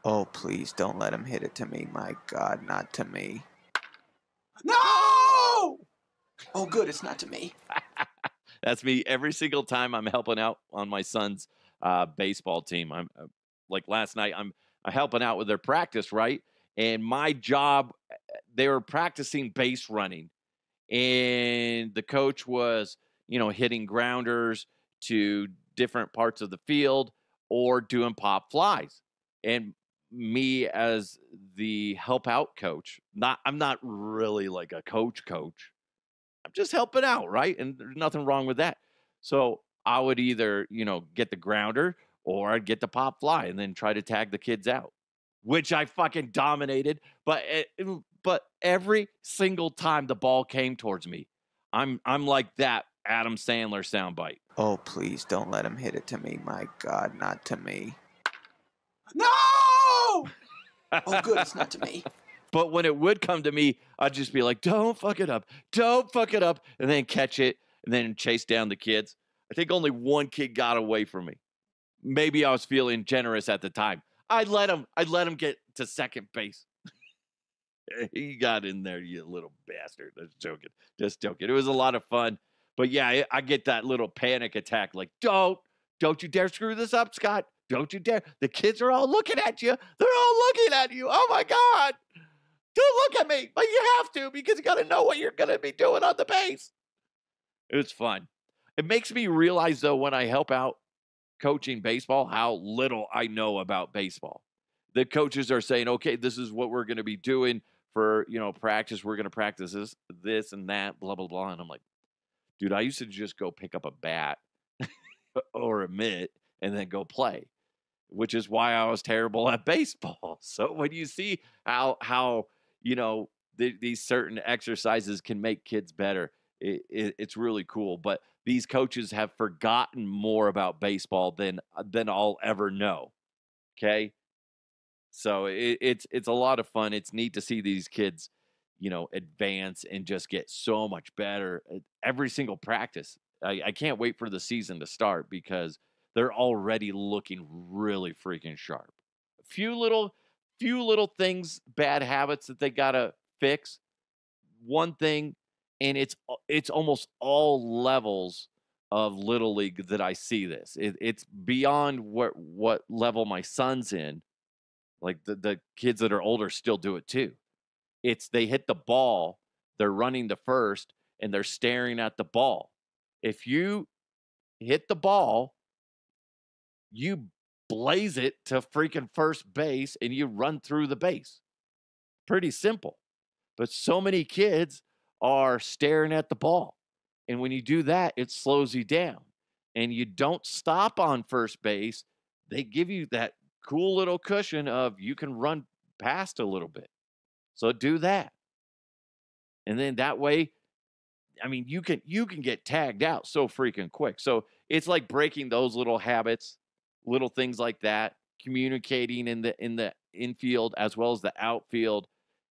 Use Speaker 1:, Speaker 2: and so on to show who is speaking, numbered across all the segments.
Speaker 1: Oh, please don't let him hit it to me. My God, not to me.
Speaker 2: No!
Speaker 1: Oh, good, it's not to me.
Speaker 2: That's me every single time I'm helping out on my son's baseball team. I'm like last night, I'm helping out with their practice, right? And my job, they were practicing base running, and the coach was, hitting grounders to different parts of the field or doing pop flies. And me as the help out coach, I'm not really like a coach. I'm just helping out, right? And there's nothing wrong with that. So I would either, get the grounder or I'd get the pop fly and then try to tag the kids out, which I fucking dominated. But every single time the ball came towards me, I'm like that Adam Sandler soundbite.
Speaker 1: Oh, please don't let him hit it to me. My God, not to me.
Speaker 2: No!
Speaker 1: Oh, good, it's not to me.
Speaker 2: But when it would come to me, I'd just be like, don't fuck it up. Don't fuck it up. And then catch it and then chase down the kids. I think only one kid got away from me. Maybe I was feeling generous at the time. I'd let him get to second base. He got in there, you little bastard. Just joking. It was a lot of fun. But yeah, I get that little panic attack. Like, don't you dare screw this up, Scott. Don't you dare. The kids are all looking at you. They're all looking at you. Oh my God. Don't look at me, but you have to because you got to know what you're going to be doing on the base. It was fun. It makes me realize, though, when I help out coaching baseball, how little I know about baseball. The coaches are saying, okay, this is what we're going to be doing for, practice. We're going to practice this and that, blah, blah, blah. And I'm like, dude, I used to just go pick up a bat or a mitt and then go play, which is why I was terrible at baseball. So when you see how these certain exercises can make kids better, it's really cool. But these coaches have forgotten more about baseball than I'll ever know. Okay, so it's a lot of fun. It's neat to see these kids, advance and just get so much better at every single practice. I can't wait for the season to start because they're already looking really freaking sharp. A few little things, bad habits that they gotta fix. One thing, and it's almost all levels of little league that I see this. It's beyond what level my son's in. Like the kids that are older still do it too. It's they hit the ball, they're running to first, and they're staring at the ball. If you hit the ball, you blaze it to freaking first base and you run through the base. Pretty simple. But so many kids are staring at the ball. And when you do that, it slows you down. And you don't stop on first base. They give you that cool little cushion of you can run past a little bit. So do that. And then that way, I mean, you can get tagged out so freaking quick. So it's like breaking those little habits, little things like that, communicating in the infield as well as the outfield,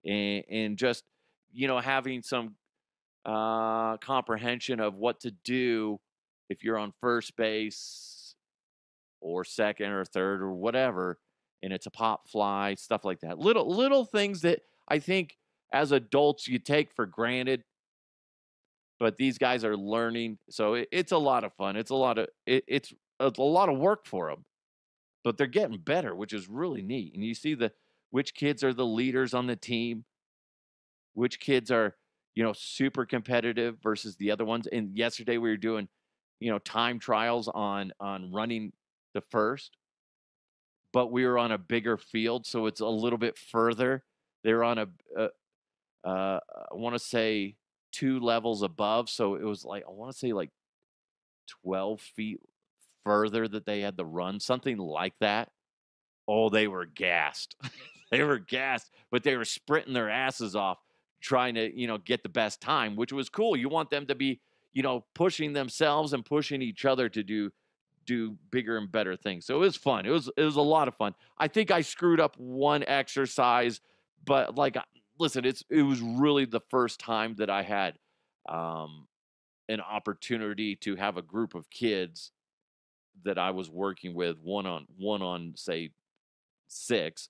Speaker 2: and just having some comprehension of what to do if you're on first base or second or third or whatever, and it's a pop fly, stuff like that. Little things that I think as adults you take for granted, but these guys are learning. So it's a lot of fun. It's a lot of work for them, but they're getting better, which is really neat. And you see which kids are the leaders on the team, which kids are, super competitive versus the other ones. And yesterday we were doing, time trials on running the first, but we were on a bigger field, so it's a little bit further. They're on I want to say 2 levels above, so it was like I want to say like 12 feet further that they had to run, something like that. Oh, they were gassed. They were gassed, but they were sprinting their asses off trying to, get the best time, which was cool. You want them to be, pushing themselves and pushing each other to do bigger and better things. So it was fun. It was a lot of fun. I think I screwed up one exercise, but like listen, it was really the first time that I had an opportunity to have a group of kids that I was working with one on say 6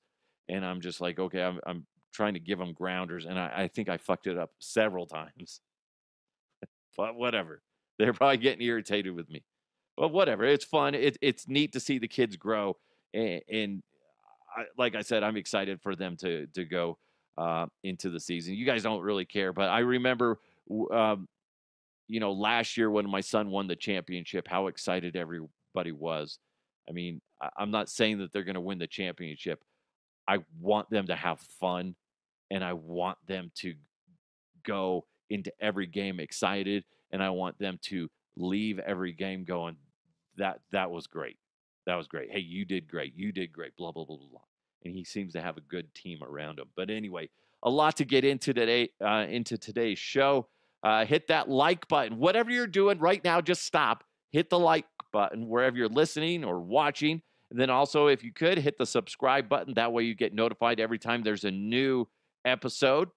Speaker 2: And I'm just like, okay, I'm trying to give them grounders, and I think I fucked it up several times. But whatever. They're probably getting irritated with me. But whatever. It's fun. It's neat to see the kids grow. And like I said, I'm excited for them to go into the season. You guys don't really care, but I remember, last year when my son won the championship, how excited everybody was. I mean, I'm not saying that they're going to win the championship. I want them to have fun, and I want them to go into every game excited, and I want them to leave every game going, that was great. That was great. Hey, you did great. You did great. Blah blah blah blah. Blah. And he seems to have a good team around him. But anyway, a lot to get into today. Into today's show. Hit that like button. Whatever you're doing right now, just stop. Hit the like button wherever you're listening or watching. And then also, if you could, hit the subscribe button. That way you get notified every time there's a new episode.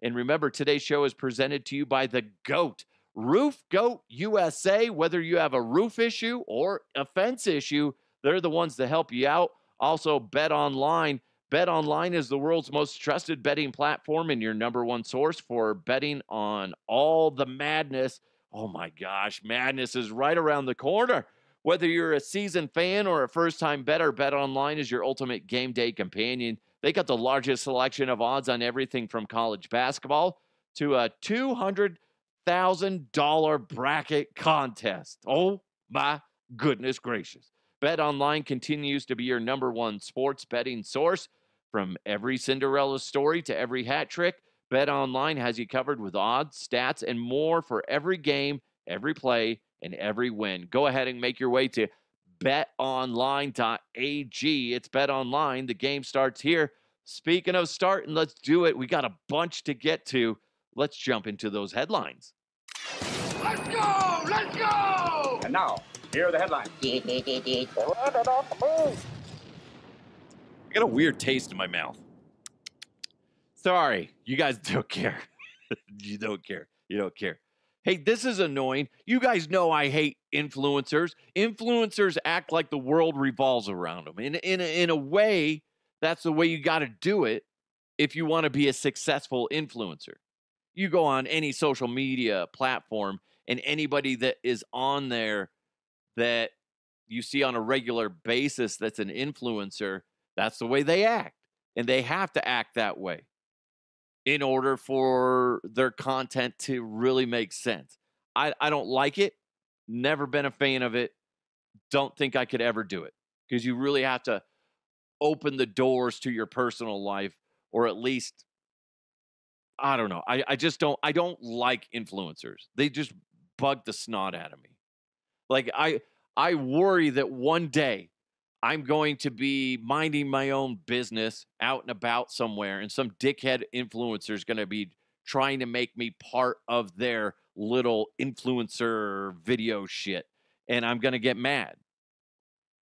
Speaker 2: And remember, today's show is presented to you by the GOAT, Roof Goat USA. Whether you have a roof issue or a fence issue, they're the ones to help you out. Also, Bet Online. Bet Online is the world's most trusted betting platform and your number one source for betting on all the madness. Oh my gosh, madness is right around the corner. Whether you're a seasoned fan or a first-time bettor, Bet Online is your ultimate game day companion. They got the largest selection of odds on everything from college basketball to a $200,000 bracket contest. Oh my goodness gracious. Bet Online continues to be your number one sports betting source. From every Cinderella story to every hat trick, Bet Online has you covered with odds, stats, and more for every game, every play, and every win. Go ahead and make your way to betonline.ag. It's Bet Online. The game starts here. Speaking of starting, let's do it. We got a bunch to get to. Let's jump into those headlines.
Speaker 3: Let's go! Let's go!
Speaker 4: And now, here are the headlines.
Speaker 2: I got a weird taste in my mouth. Sorry, you guys don't care. You don't care. You don't care. Hey, this is annoying. You guys know I hate influencers. Influencers act like the world revolves around them. In a way, that's the way you got to do it if you want to be a successful influencer. You go on any social media platform, and anybody that is on there that you see on a regular basis that's an influencer, that's the way they act. And they have to act that way in order for their content to really make sense. I don't like it. Never been a fan of it. Don't think I could ever do it because you really have to open the doors to your personal life, or at least, I don't know. I don't like influencers. They just bug the snot out of me. Like I worry that one day I'm going to be minding my own business out and about somewhere, and some dickhead influencer is going to be trying to make me part of their little influencer video shit, and I'm going to get mad.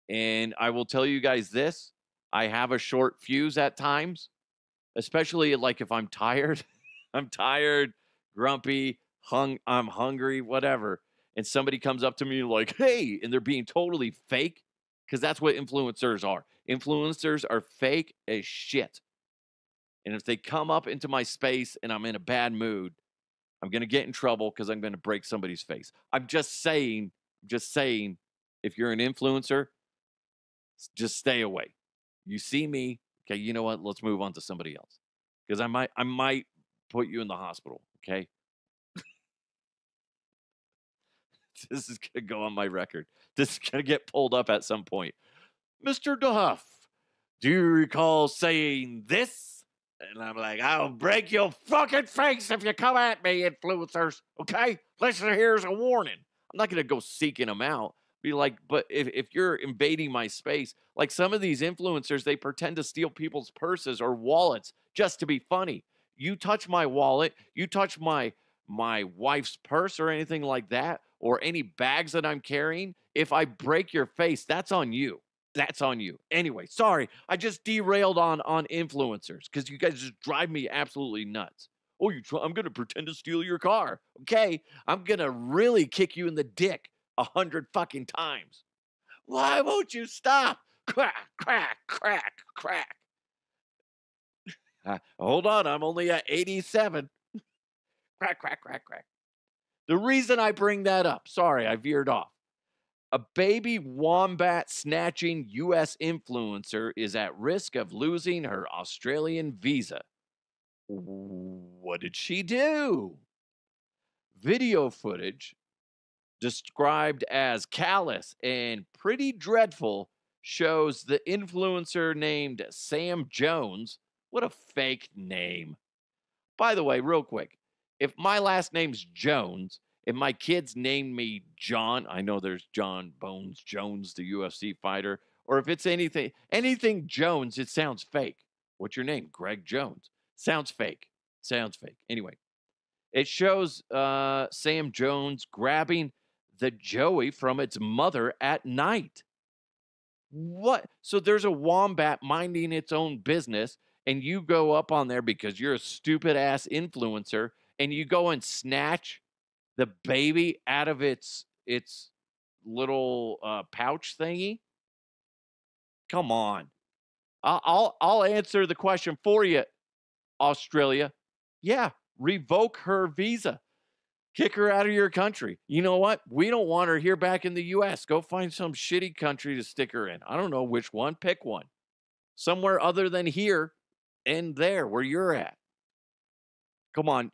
Speaker 2: And I will tell you guys this, I have a short fuse at times, especially like if I'm tired. I'm tired, grumpy, I'm hungry, whatever. And somebody comes up to me like, hey, and they're being totally fake. Because that's what influencers are. Influencers are fake as shit. And if they come up into my space and I'm in a bad mood, I'm going to get in trouble because I'm going to break somebody's face. I'm just saying, if you're an influencer, just stay away. You see me, okay, you know what? Let's move on to somebody else. Because I might put you in the hospital, okay? This is going to go on my record. This is going to get pulled up at some point. Mr. Duff, do you recall saying this? And I'm like, I'll break your fucking face if you come at me, influencers. Okay? Listen, here's a warning. I'm not going to go seeking them out. Be like, but if you're invading my space, like some of these influencers, they pretend to steal people's purses or wallets just to be funny. You touch my wallet, you touch my wife's purse or anything like that, or any bags that I'm carrying, if I break your face, that's on you. That's on you. Anyway, sorry. I just derailed on influencers because you guys just drive me absolutely nuts. Oh, I'm going to pretend to steal your car. Okay. I'm going to really kick you in the dick 100 fucking times. Why won't you stop? Crack, crack, crack, crack. Hold on, I'm only at 87. Crack, crack, crack, crack. The reason I bring that up, sorry, I veered off. A baby wombat snatching U.S. influencer is at risk of losing her Australian visa. What did she do? Video footage described as callous and pretty dreadful shows the influencer named Sam Jones. What a fake name. By the way, real quick, if my last name's Jones and my kids named me John, I know there's John Bones Jones, the UFC fighter, or if it's anything Jones, it sounds fake. What's your name? Greg Jones. Sounds fake. Sounds fake. Anyway, it shows Sam Jones grabbing the Joey from its mother at night. What? So there's a wombat minding its own business, and you go up on there because you're a stupid ass influencer, and you go and snatch the baby out of its little pouch thingy. Come on, I'll answer the question for you, Australia. Yeah, revoke her visa. Kick her out of your country. You know what? We don't want her here back in the U.S. Go find some shitty country to stick her in. I don't know which one. Pick one. Somewhere other than here and there where you're at. Come on.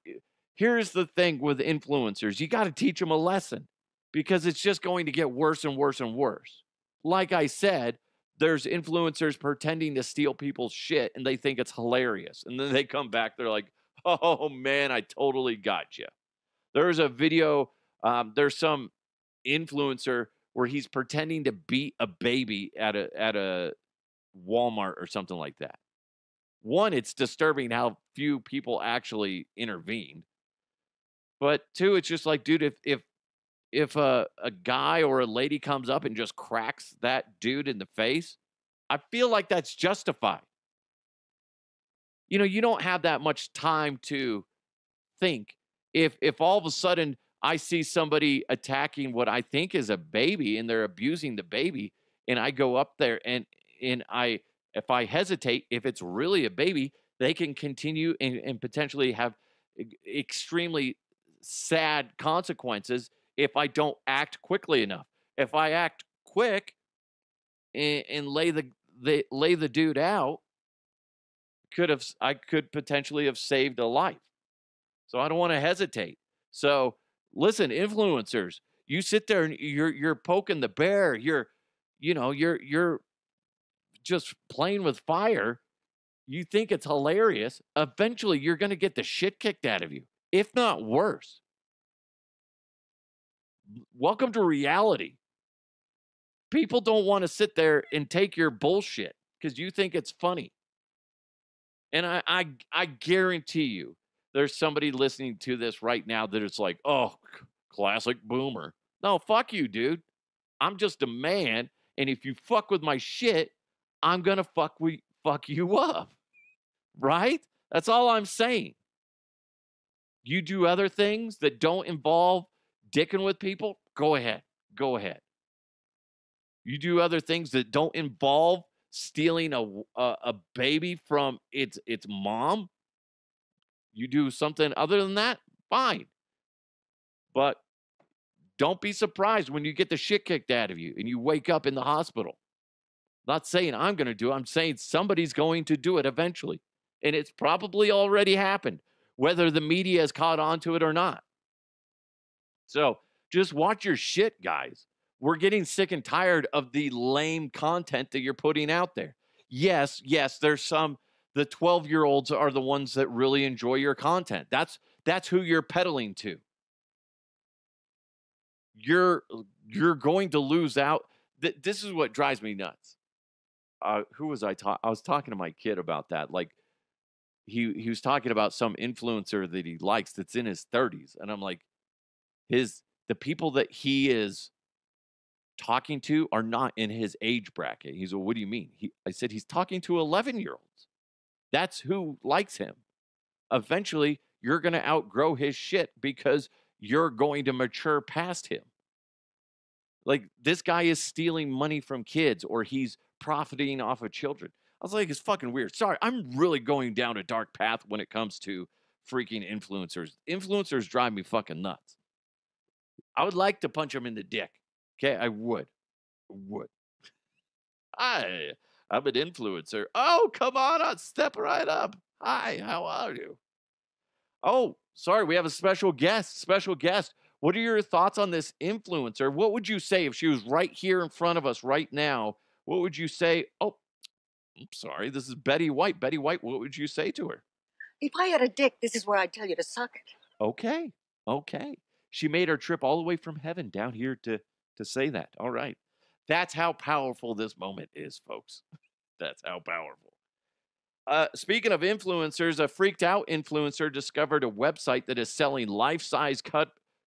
Speaker 2: Here's the thing with influencers. You got to teach them a lesson because it's just going to get worse and worse and worse. Like I said, there's influencers pretending to steal people's shit and they think it's hilarious. And then they come back, they're like, oh man, I totally got you. There's a video, there's some influencer where he's pretending to beat a baby at a Walmart or something like that. One, it's disturbing how few people actually intervened. But two, it's just like, dude, if a guy or a lady comes up and just cracks that dude in the face, I feel like that's justified. You know, you don't have that much time to think. If all of a sudden I see somebody attacking what I think is a baby and they're abusing the baby, and I go up there and if I hesitate, if it's really a baby, they can continue and potentially have extremely sad consequences if I don't act quickly enough. If I act quick and lay the dude out, I could potentially have saved a life. So I don't want to hesitate. So listen, influencers, you sit there and you're poking the bear. You're just playing with fire. You think it's hilarious. Eventually, you're going to get the shit kicked out of you, if not worse. Welcome to reality. People don't want to sit there and take your bullshit because you think it's funny. And I guarantee you, there's somebody listening to this right now that it's like, oh, classic boomer. No, fuck you, dude. I'm just a man, and if you fuck with my shit, I'm gonna fuck you up. Right? That's all I'm saying. You do other things that don't involve dicking with people, go ahead. Go ahead. You do other things that don't involve stealing a baby from its mom. You do something other than that, fine. But don't be surprised when you get the shit kicked out of you and you wake up in the hospital. Not saying I'm going to do it. I'm saying somebody's going to do it eventually. And it's probably already happened, whether the media has caught on to it or not. So just watch your shit, guys. We're getting sick and tired of the lame content that you're putting out there. Yes, there's some, the 12-year-olds are the ones that really enjoy your content. That's who you're peddling to. You're going to lose out. This is what drives me nuts. Who was I was talking to my kid about that. Like he was talking about some influencer that he likes that's in his 30s, and I'm like, the people that he is talking to are not in his age bracket. He's, well, what do you mean? I said he's talking to 11-year-olds. That's who likes him. Eventually, you're going to outgrow his shit because you're going to mature past him. Like, this guy is stealing money from kids or he's profiting off of children. was like, it's fucking weird. Sorry, I'm really going down a dark path when it comes to freaking influencers. Influencers drive me fucking nuts. I would like to punch them in the dick. Okay, I would. Hi, I'm an influencer. Oh, come on, step right up. Hi, how are you? Oh, sorry, we have a special guest. Special guest. What are your thoughts on this influencer? What would you say if she was right here in front of us right now? What would you say? Oh, I'm sorry, this is Betty White. Betty White, what would you say to her?
Speaker 4: If I had a dick, this is where I'd tell you to suck it.
Speaker 2: Okay. She made her trip all the way from heaven down here to say that. All right. That's how powerful this moment is, folks. That's how powerful. Speaking of influencers, a freaked out influencer discovered a website that is selling life-size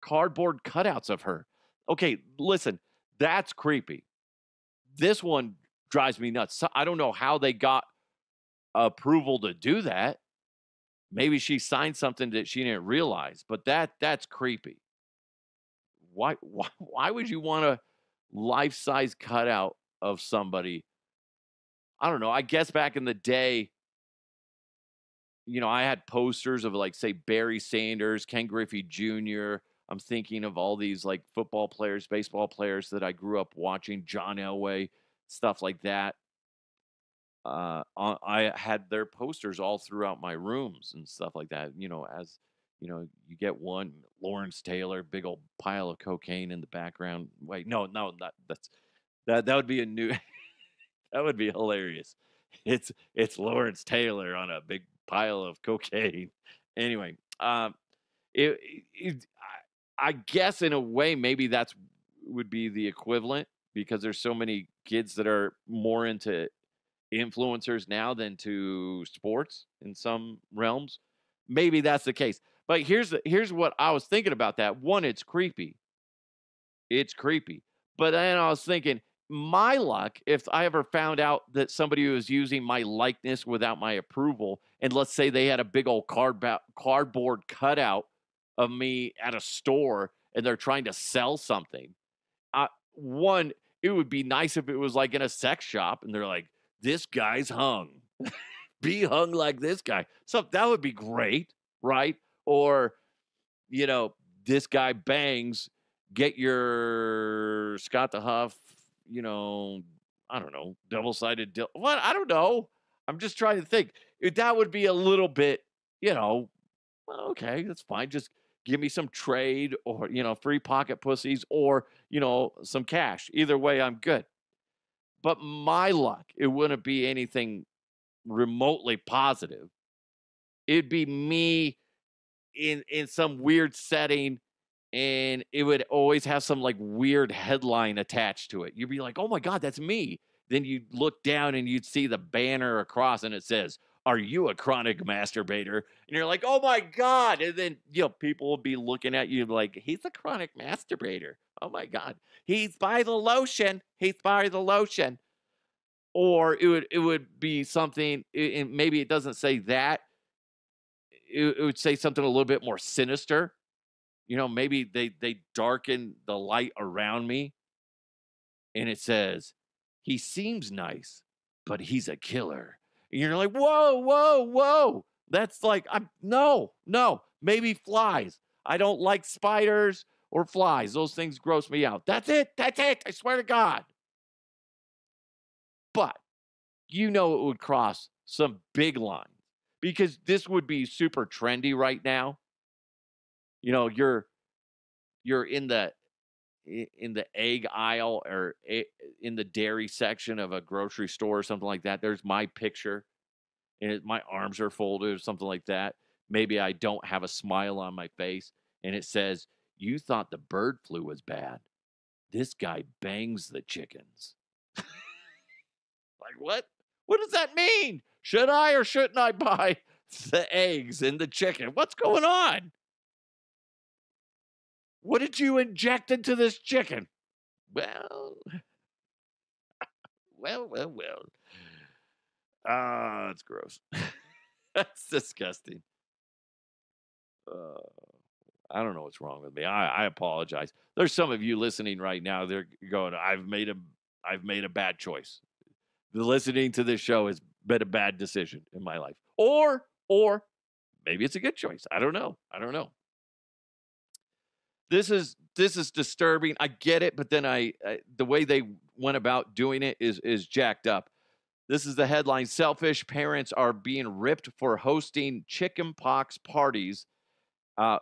Speaker 2: cardboard cutouts of her. Okay, listen, that's creepy. This one drives me nuts. I don't know how they got approval to do that. Maybe she signed something that she didn't realize, but that's creepy. Why would you want a life-size cutout of somebody? I don't know. I guess back in the day, I had posters of like, say, Barry Sanders, Ken Griffey Jr. I'm thinking of all these like football players, baseball players that I grew up watching, John Elway, stuff like that. I had their posters all throughout my rooms and stuff like that. As you get one, Lawrence Taylor, big old pile of cocaine in the background. Wait, no, not that would be a new. That would be hilarious. It's Lawrence Taylor on a big pile of cocaine. Anyway, it, I guess in a way maybe that's would be the equivalent because there's so many kids that are more into influencers now than to sports in some realms. Maybe that's the case. But here's what I was thinking about that. One, it's creepy. It's creepy. But then I was thinking, my luck, if I ever found out that somebody was using my likeness without my approval, and let's say they had a big old cardboard cutout of me at a store and they're trying to sell something. One, it would be nice if it was like in a sex shop and they're like, this guy's hung. Be hung like this guy. So that would be great, right? Or, this guy bangs, get your Scott the Huff, I don't know, double-sided deal. What? I don't know. I'm just trying to think. That would be a little bit, well, okay, that's fine. Just give me some trade or, free pocket pussies or, some cash. Either way, I'm good. But my luck, it wouldn't be anything remotely positive. It'd be me in some weird setting, and it would always have some like weird headline attached to it. You'd be like, oh my God, that's me. Then you'd look down and you'd see the banner across and it says, are you a chronic masturbator? And you're like, oh my God. And then, people will be looking at you like, he's a chronic masturbator. Oh my God. He's by the lotion. Or it would be something, and maybe it doesn't say that. It would say something a little bit more sinister. Maybe they darken the light around me, and it says, he seems nice, but he's a killer. And you're like, whoa. That's like, no. Maybe flies. I don't like spiders or flies. Those things gross me out. That's it. I swear to God. But it would cross some big lines because this would be super trendy right now. You're in the egg aisle or in the dairy section of a grocery store or something like that. There's my picture and my arms are folded or something like that. Maybe I don't have a smile on my face and it says, you thought the bird flu was bad. This guy bangs the chickens. Like, what? What does that mean? Should I or shouldn't I buy the eggs and the chicken? What's going on? What did you inject into this chicken? Well. It's gross. That's disgusting. I don't know what's wrong with me. I apologize. There's some of you listening right now. They're going, I've made a bad choice. Listening to this show has been a bad decision in my life. Or maybe it's a good choice. I don't know. This is disturbing. I get it, but then the way they went about doing it is jacked up. This is the headline: selfish parents are being ripped for hosting chickenpox parties. A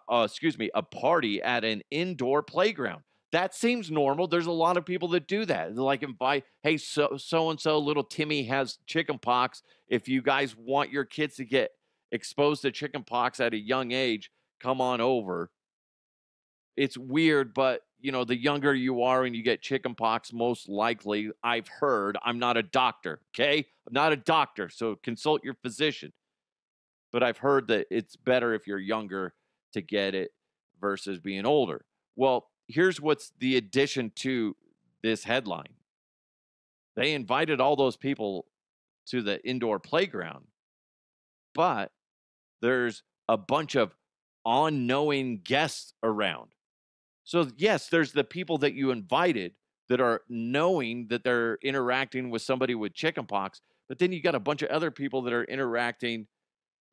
Speaker 2: party at an indoor playground. That seems normal. There's a lot of people that do that. They're like, invite, hey, so and so, little Timmy has chickenpox. If you guys want your kids to get exposed to chickenpox at a young age, come on over. It's weird, but the younger you are and you get chickenpox, most likely, I've heard. I'm not a doctor, okay? I'm not a doctor, so consult your physician. But I've heard that it's better if you're younger to get it versus being older. Well, here's what's the addition to this headline. They invited all those people to the indoor playground, but there's a bunch of unknowing guests around. So, yes, there's the people that you invited that are knowing that they're interacting with somebody with chickenpox, but then you got a bunch of other people that are interacting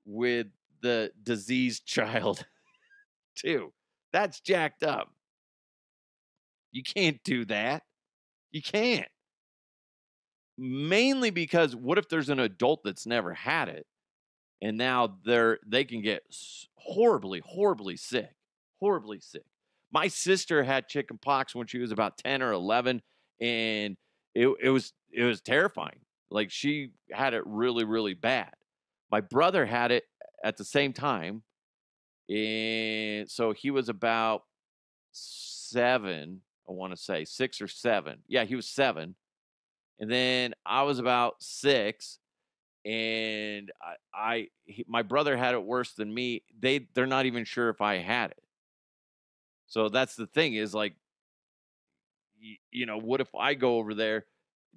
Speaker 2: with the diseased child too. That's jacked up. You can't do that. You can't. Mainly because what if there's an adult that's never had it and now they can get horribly sick. Horribly sick. My sister had chickenpox when she was about 10 or 11, and it was terrifying. Like, she had it really bad. My brother had it at the same time, and so he was about 7, I want to say 6 or 7. Yeah, he was 7. And then I was about 6, and my brother had it worse than me. They're not even sure if I had it. So that's the thing is, like, what if I go over there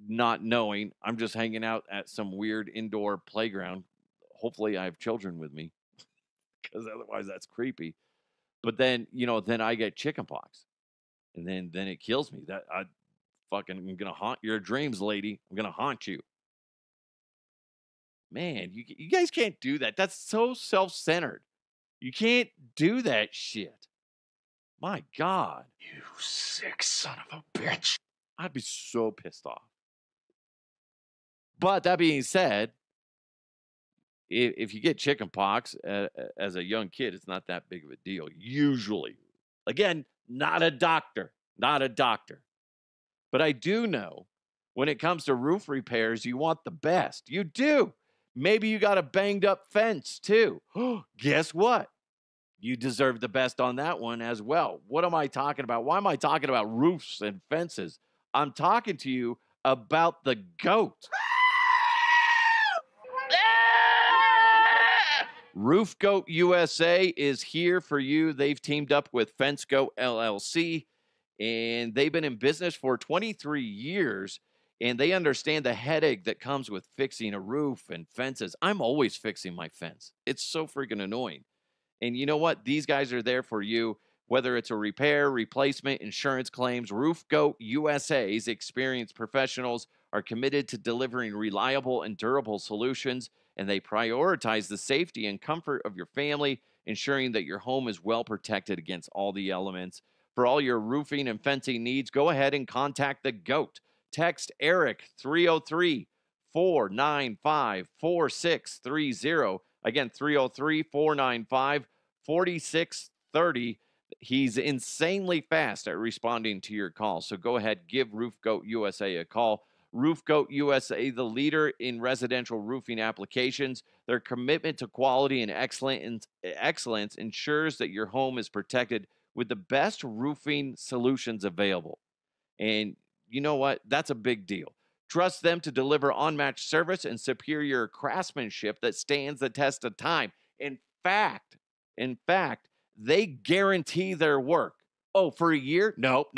Speaker 2: not knowing, I'm just hanging out at some weird indoor playground. Hopefully I have children with me, because otherwise that's creepy. But then, then I get chickenpox, and then it kills me. That I'm gonna haunt your dreams, lady. I'm gonna haunt you. Man, you guys can't do that. That's so self-centered. You can't do that shit. My God.
Speaker 3: You sick son of a bitch.
Speaker 2: I'd be so pissed off. But that being said, if you get chickenpox as a young kid, it's not that big of a deal, usually. Again, not a doctor. But I do know when it comes to roof repairs, you want the best. You do. Maybe you got a banged up fence too. Guess what? You deserve the best on that one as well. What am I talking about? Why am I talking about roofs and fences? I'm talking to you about the goat. Roof Goat USA is here for you. They've teamed up with Fence Goat LLC, and they've been in business for 23 years, and they understand the headache that comes with fixing a roof and fences. I'm always fixing my fence. It's so freaking annoying. And you know what? These guys are there for you, whether it's a repair, replacement, insurance claims. Roof Goat USA's experienced professionals are committed to delivering reliable and durable solutions, and they prioritize the safety and comfort of your family, ensuring that your home is well protected against all the elements. For all your roofing and fencing needs, go ahead and contact the GOAT. Text Eric 303 495 4630. Again, 303 495 4630. He's insanely fast at responding to your call. So go ahead, give Roof Goat USA a call. Roof Goat USA, the leader in residential roofing applications. Their commitment to quality and excellence ensures that your home is protected with the best roofing solutions available. And you know what? That's a big deal. Trust them to deliver unmatched service and superior craftsmanship that stands the test of time. In fact, they guarantee their work. Oh, for a year? Nope.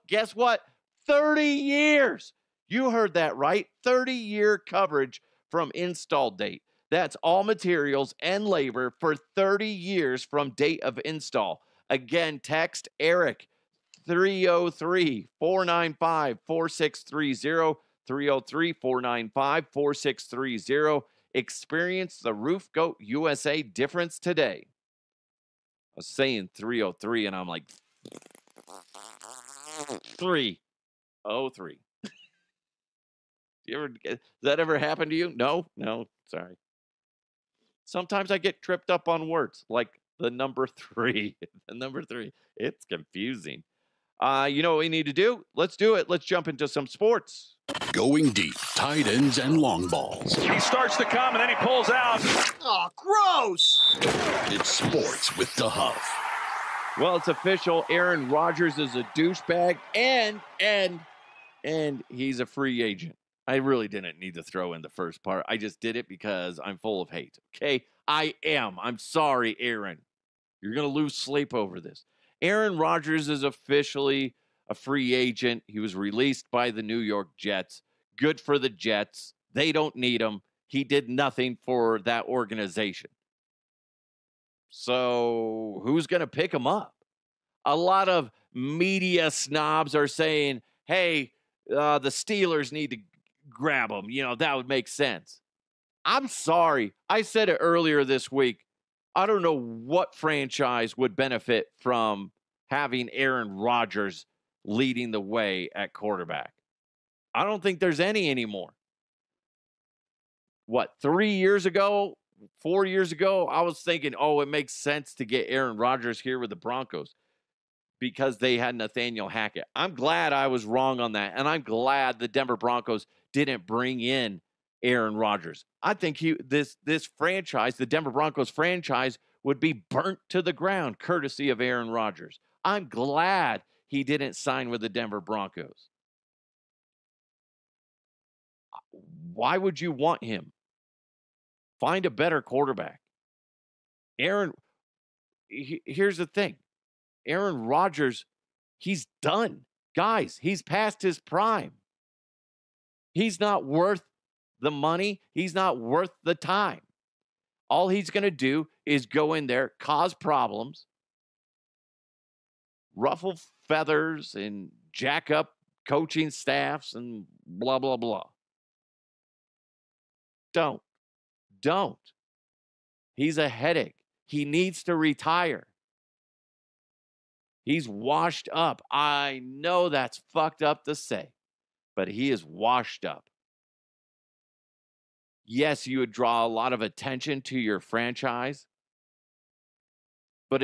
Speaker 2: Guess what? 30 years. You heard that right. 30-year coverage from install date. That's all materials and labor for 30 years from date of install. Again, text Eric 303 495 4630. 303-495-4630. Experience the Roof Goat USA difference today. I was saying 303 and I'm like 303. Does that ever happen to you? No, sorry. Sometimes I get tripped up on words like the number 3. The number 3. It's confusing. You know what we need to do? Let's do it. Let's jump into some sports.
Speaker 5: Going deep, tight ends and long balls.
Speaker 3: He starts to come and then he pulls out.
Speaker 6: Oh, gross!
Speaker 5: It's sports with the Huff.
Speaker 2: Well, it's official. Aaron Rodgers is a douchebag and he's a free agent. I really didn't need to throw in the first part. I just did it because I'm full of hate. Okay? I am. I'm sorry, Aaron. You're going to lose sleep over this. Aaron Rodgers is officially a free agent. He was released by the New York Jets. Good for the Jets. They don't need him. He did nothing for that organization. So who's going to pick him up? A lot of media snobs are saying, hey, the Steelers need to grab him. You know, that would make sense. I'm sorry. I said it earlier this week. I don't know what franchise would benefit from having Aaron Rodgers leading the way at quarterback. I don't think there's any anymore. What, 3 years ago, 4 years ago, I was thinking, oh, it makes sense to get Aaron Rodgers here with the Broncos because they had Nathaniel Hackett. I'm glad I was wrong on that, and I'm glad the Denver Broncos didn't bring in Aaron Rodgers. I think this franchise, the Denver Broncos franchise, would be burnt to the ground courtesy of Aaron Rodgers. I'm glad he didn't sign with the Denver Broncos. Why would you want him? Find a better quarterback. Here's the thing. Aaron Rodgers, he's done. Guys, he's past his prime. He's not worth the money. He's not worth the time. All he's going to do is go in there, cause problems, ruffle feathers, and jack up coaching staffs and blah, blah, blah. Don't. He's a headache. He needs to retire. He's washed up. I know that's fucked up to say, but he is washed up. Yes, you would draw a lot of attention to your franchise, but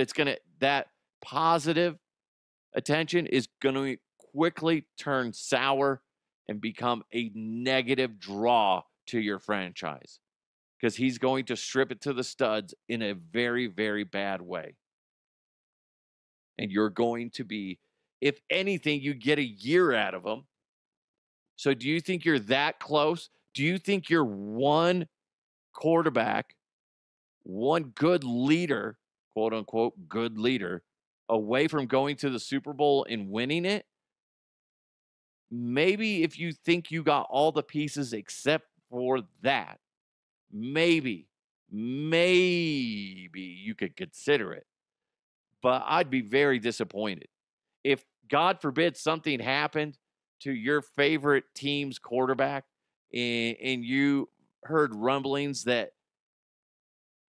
Speaker 2: that positive attention is going to quickly turn sour and become a negative draw to your franchise because he's going to strip it to the studs in a very, very bad way. And you're going to be, if anything, you get a year out of him. So do you think you're that close? Do you think you're one quarterback, one good leader, quote unquote, good leader, away from going to the Super Bowl and winning it? Maybe if you think you got all the pieces except for that, maybe you could consider it. But I'd be very disappointed. If, God forbid, something happened to your favorite team's quarterback and you heard rumblings that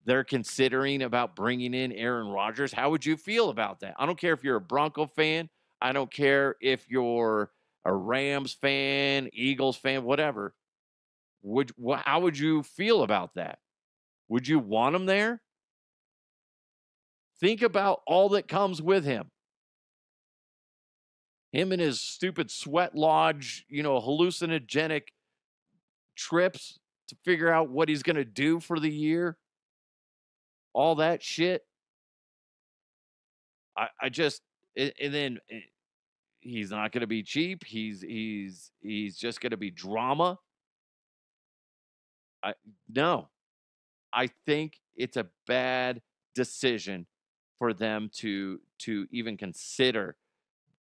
Speaker 2: they're considering about bringing in Aaron Rodgers, how would you feel about that? I don't care if you're a Bronco fan. I don't care if you're a Rams fan, Eagles fan, whatever. How would you feel about that? Would you want him there? Think about all that comes with him. Him and his stupid sweat lodge, hallucinogenic trips to figure out what he's going to do for the year. All that shit. And then he's not going to be cheap. He's just going to be drama. No. I think it's a bad decision for them to even consider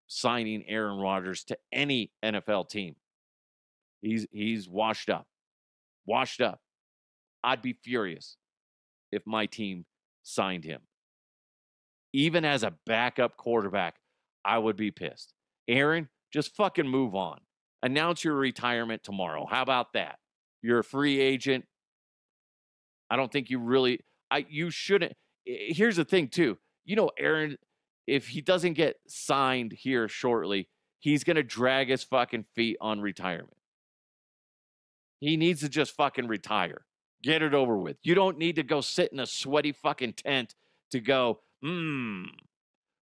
Speaker 2: signing Aaron Rodgers to any NFL team. He's washed up. Washed up. I'd be furious if my team signed him. Even as a backup quarterback, I would be pissed. Aaron, just fucking move on. Announce your retirement tomorrow. How about that? You're a free agent. I don't think you really you shouldn't. Here's the thing too. Aaron, if he doesn't get signed here shortly, he's going to drag his fucking feet on retirement. He needs to just fucking retire. Get it over with. You don't need to go sit in a sweaty fucking tent to go,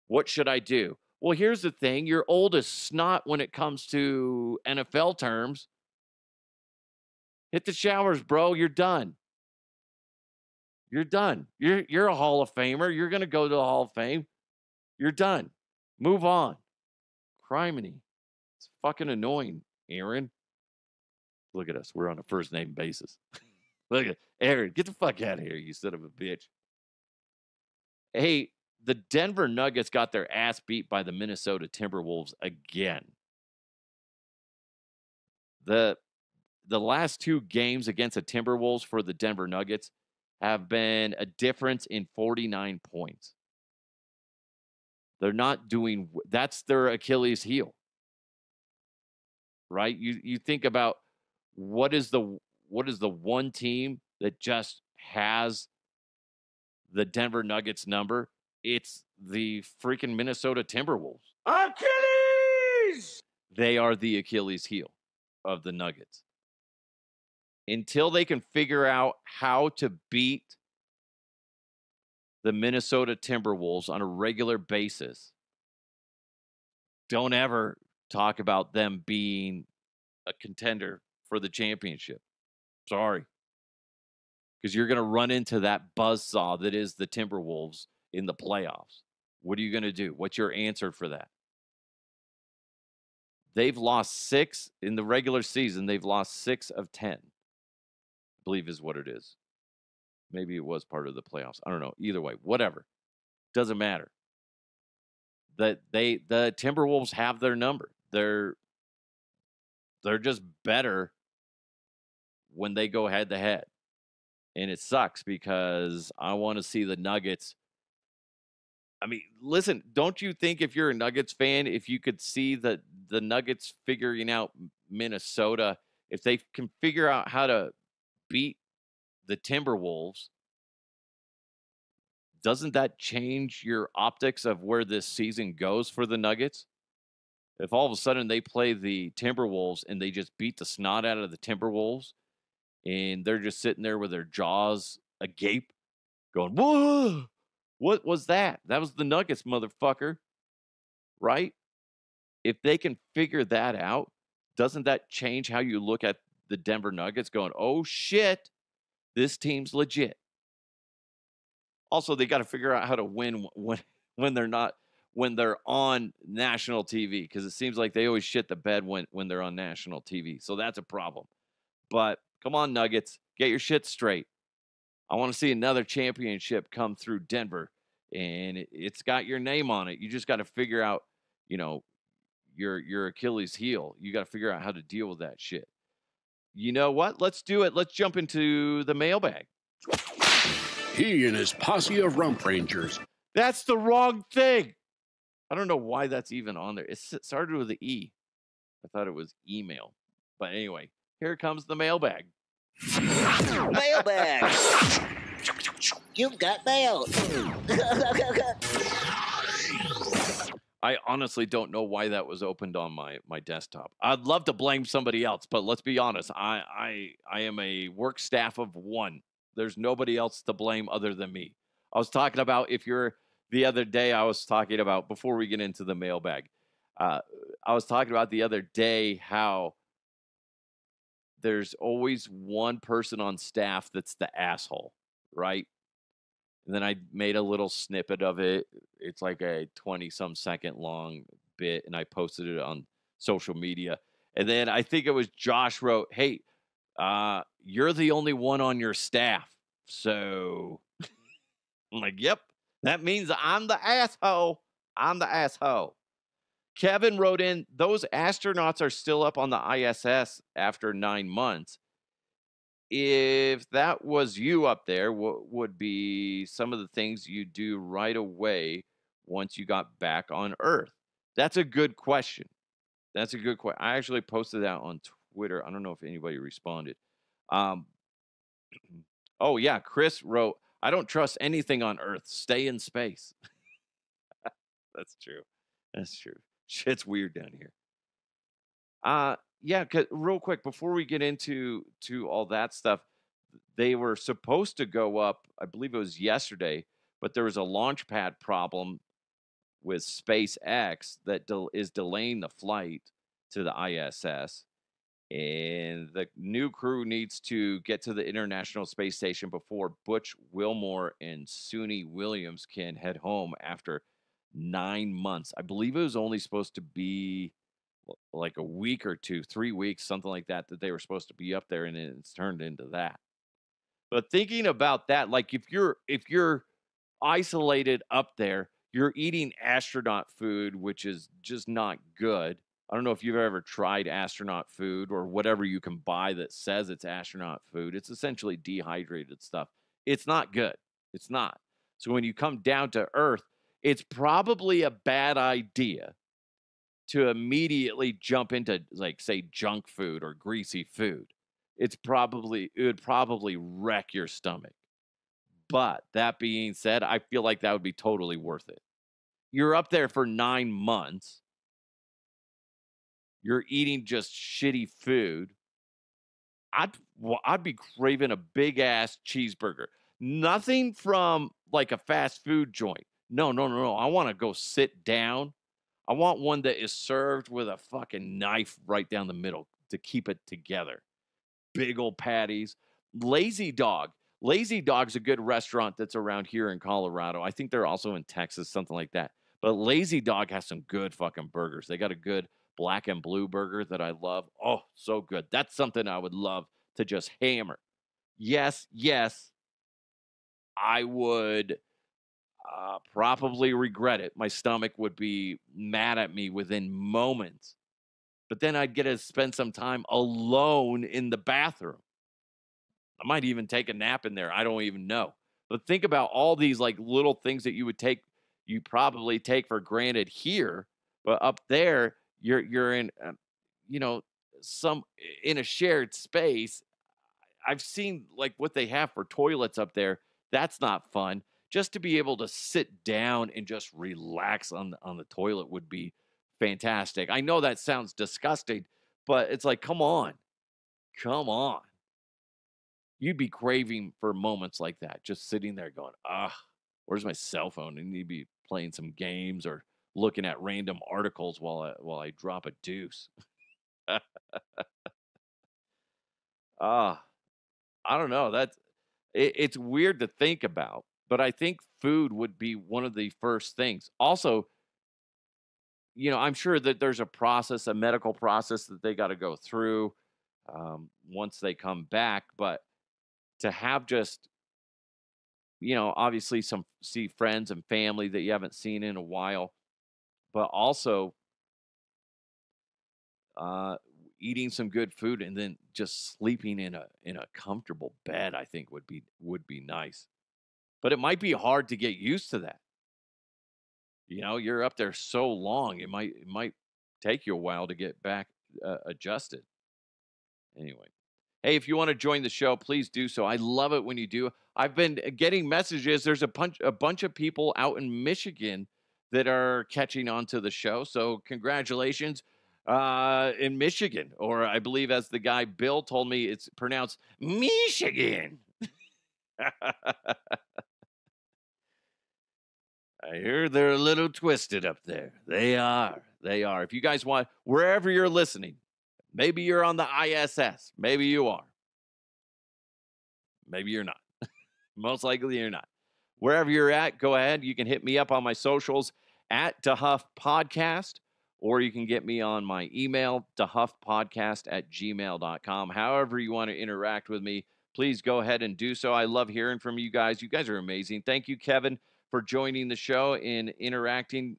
Speaker 2: what should I do? Well, here's the thing. You're old as snot when it comes to NFL terms. Hit the showers, bro. You're done. You're done. You're a Hall of Famer. You're going to go to the Hall of Fame. You're done. Move on. Criminy. It's fucking annoying, Aaron. Look at us. We're on a first name basis. Look at Aaron. Get the fuck out of here, you son of a bitch. Hey, the Denver Nuggets got their ass beat by the Minnesota Timberwolves again. The last 2 games against the Timberwolves for the Denver Nuggets have been a difference in 49 points. They're not doing that's their Achilles heel. Right? You think about what is the one team that just has the Denver Nuggets number? It's the freaking Minnesota Timberwolves.
Speaker 6: Achilles!
Speaker 2: They are the Achilles heel of the Nuggets. Until they can figure out how to beat the Minnesota Timberwolves on a regular basis, don't ever talk about them being a contender for the championship. Sorry. Because you're going to run into that buzzsaw that is the Timberwolves in the playoffs. What are you going to do? What's your answer for that? They've lost 6 in the regular season. They've lost 6 of 10. I believe is what it is. Maybe it was part of the playoffs. I don't know. Either way, whatever. Doesn't matter. The Timberwolves have their number. They're just better when they go head to head. And it sucks because I want to see the Nuggets. I mean, listen, don't you think if you're a Nuggets fan, if you could see the Nuggets figuring out Minnesota, if they can figure out how to beat the Timberwolves, doesn't that change your optics of where this season goes for the Nuggets? If all of a sudden they play the Timberwolves and they just beat the snot out of the Timberwolves and they're just sitting there with their jaws agape going, whoa, what was that? That was the Nuggets, motherfucker, right? If they can figure that out, doesn't that change how you look at the Denver Nuggets going, oh, shit, this team's legit? Also, they got to figure out how to win when they're on national TV, because it seems like they always shit the bed when they're on national TV. So that's a problem. But come on, Nuggets, get your shit straight. I want to see another championship come through Denver, and it's got your name on it. You just got to figure out, your Achilles heel. You got to figure out how to deal with that shit. You know what? Let's do it. Let's jump into the mailbag.
Speaker 5: He and his posse of rump rangers.
Speaker 2: That's the wrong thing. I don't know why that's even on there. It started with an E. I thought it was email. But anyway, here comes the mailbag.
Speaker 7: Mailbag. You've got mail.
Speaker 2: I honestly don't know why that was opened on my desktop. I'd love to blame somebody else, but let's be honest. I am a work staff of 1. There's nobody else to blame other than me. I was talking about the other day, I was talking about, before we get into the mailbag, I was talking about the other day how there's always one person on staff that's the asshole, right? And then I made a little snippet of it. It's like a 20-some second long bit, and I posted it on social media. And then I think it was Josh wrote, hey, you're the only one on your staff. So I'm like, yep, that means I'm the asshole. I'm the asshole. Kevin wrote in, those astronauts are still up on the ISS after 9 months. If that was you up there, what would be some of the things you do right away once you got back on Earth? That's a good question. That's a good question. I actually posted that on Twitter. I don't know if anybody responded. Um, oh yeah, Chris wrote, "I don't trust anything on Earth. Stay in space." That's true. That's true. Shit's weird down here. Yeah, real quick before we get into all that stuff, they were supposed to go up, I believe it was yesterday, but there was a launch pad problem with SpaceX that is delaying the flight to the ISS. And the new crew needs to get to the International Space Station before Butch Wilmore and Suni Williams can head home after 9 months. I believe it was only supposed to be like a week or two, 3 weeks, something like that, that they were supposed to be up there, and it's turned into that. But thinking about that, like if you're isolated up there, you're eating astronaut food, which is just not good. I don't know if you've ever tried astronaut food or whatever you can buy that says it's astronaut food. It's essentially dehydrated stuff. It's not good. It's not. So when you come down to Earth, it's probably a bad idea to immediately jump into, like, say, junk food or greasy food. It would probably wreck your stomach. But that being said, I feel like that would be totally worth it. You're up there for 9 months. You're eating just shitty food. I'd be craving a big ass cheeseburger. Nothing from like a fast food joint. No, no, no, no. I want to go sit down. I want one that is served with a fucking knife right down the middle to keep it together. Big old patties. Lazy Dog. Lazy Dog's a good restaurant that's around here in Colorado. I think they're also in Texas, something like that. But Lazy Dog has some good fucking burgers. They got a good black and blue burger that I love. Oh, so good. That's something I would love to just hammer. Yes, yes, I would probably regret it. My stomach would be mad at me within moments. But then I'd get to spend some time alone in the bathroom. I might even take a nap in there. I don't even know. But think about all these like little things that you probably take for granted here, but up there you're in, you know, some in a shared space. I've seen like what they have for toilets up there. That's not fun. Just to be able to sit down and just relax on the toilet would be fantastic. I know that sounds disgusting, but it's like, come on. Come on. You'd be craving for moments like that, just sitting there going, where's my cell phone? And you'd be playing some games or looking at random articles while I drop a deuce. Ah, I don't know. It's weird to think about, but I think food would be one of the first things. Also, I'm sure that there's a medical process that they got to go through once they come back, but to have just, obviously see friends and family that you haven't seen in a while, but also eating some good food and then just sleeping in a comfortable bed, I think would be nice. But it might be hard to get used to that. You're up there so long, it might take you a while to get back adjusted. Anyway. Hey, if you want to join the show, please do so. I love it when you do. I've been getting messages. There's a bunch of people out in Michigan that are catching on to the show. So congratulations in Michigan. Or I believe, as the guy Bill told me, it's pronounced Michigan. I hear they're a little twisted up there. They are. They are. If you guys want, wherever you're listening, maybe you're on the ISS. Maybe you are. Maybe you're not. Most likely you're not. Wherever you're at, go ahead. You can hit me up on my socials at DeHuff Podcast, or you can get me on my email, dehuffpodcast@gmail.com. However you want to interact with me, please go ahead and do so. I love hearing from you guys. You guys are amazing. Thank you, Kevin, for joining the show and interacting.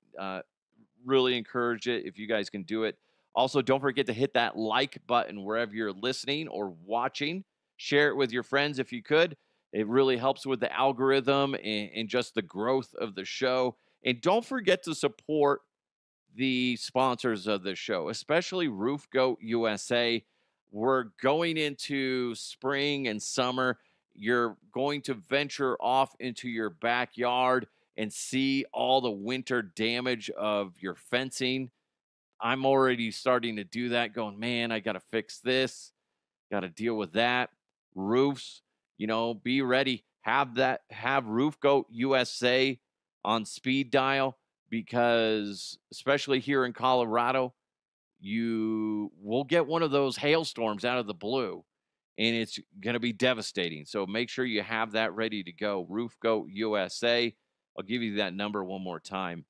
Speaker 2: Really encourage it if you guys can do it. Also, don't forget to hit that like button wherever you're listening or watching. Share it with your friends if you could. It really helps with the algorithm and just the growth of the show. And don't forget to support the sponsors of the show, especially Roof Goat USA. We're going into spring and summer. You're going to venture off into your backyard and see all the winter damage of your fencing. I'm already starting to do that, going, man, I got to fix this, got to deal with that. Roofs, be ready. Have Roof Goat USA on speed dial, because especially here in Colorado, you will get one of those hailstorms out of the blue, and it's going to be devastating. So make sure you have that ready to go. Roof Goat USA. I'll give you that number one more time.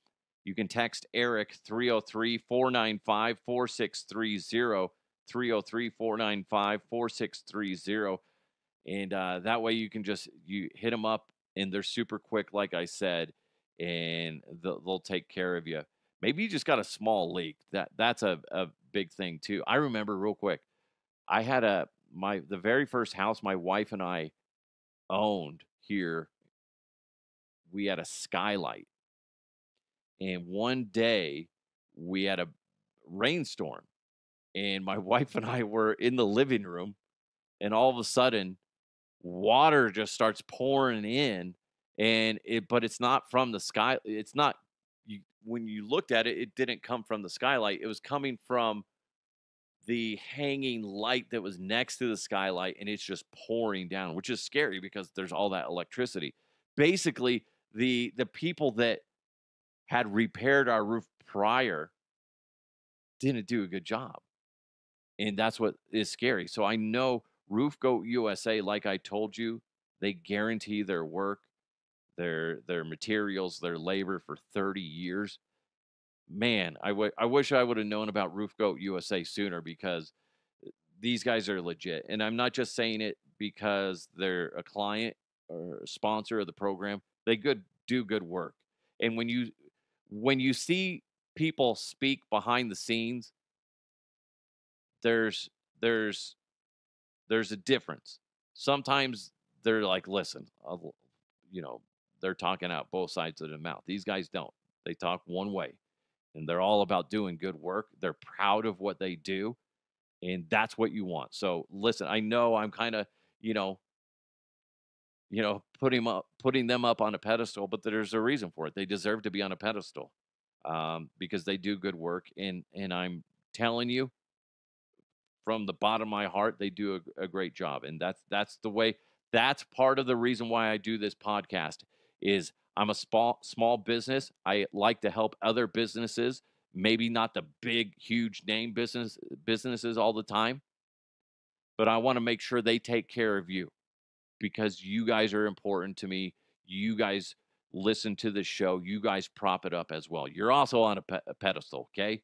Speaker 2: You can text Eric 303-495-4630, 303-495-4630. And that way you hit them up, and they're super quick, like I said, and they'll take care of you. Maybe you just got a small leak. That's a big thing too. I remember real quick, I had the very first house my wife and I owned here. We had a skylight, and one day we had a rainstorm, and my wife and I were in the living room, and all of a sudden water just starts pouring in, but it's not from the sky. It's not, when you looked at it, it didn't come from the skylight. It was coming from the hanging light that was next to the skylight, and it's just pouring down, which is scary because there's all that electricity. Basically, the people that had repaired our roof prior didn't do a good job, and that's what is scary. So I know Roof Goat USA, like I told you, they guarantee their work, their materials, their labor for 30 years. Man, I wish I would have known about Roof Goat USA sooner, because these guys are legit. And I'm not just saying it because they're a client or a sponsor of the program. They do good work. And when you see people speak behind the scenes, there's a difference. Sometimes they're like, listen, they're talking out both sides of the mouth. These guys don't. They talk one way, and they're all about doing good work. They're proud of what they do, and that's what you want. So listen, I know I'm kind of, putting them up on a pedestal, but there's a reason for it. They deserve to be on a pedestal, because they do good work, and I'm telling you, from the bottom of my heart, they do a great job. And that's the way. That's part of the reason why I do this podcast. Is I'm a small business. I like to help other businesses, maybe not the big, huge name businesses all the time, but I want to make sure they take care of you, because you guys are important to me. You guys listen to the show. You guys prop it up as well. You're also on a pedestal, okay?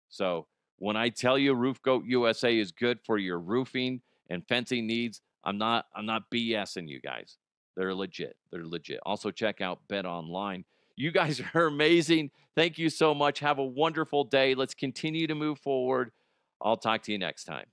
Speaker 2: So when I tell you Roof Goat USA is good for your roofing and fencing needs, I'm not BSing you guys. They're legit. They're legit. Also, check out Bet Online. You guys are amazing. Thank you so much. Have a wonderful day. Let's continue to move forward. I'll talk to you next time.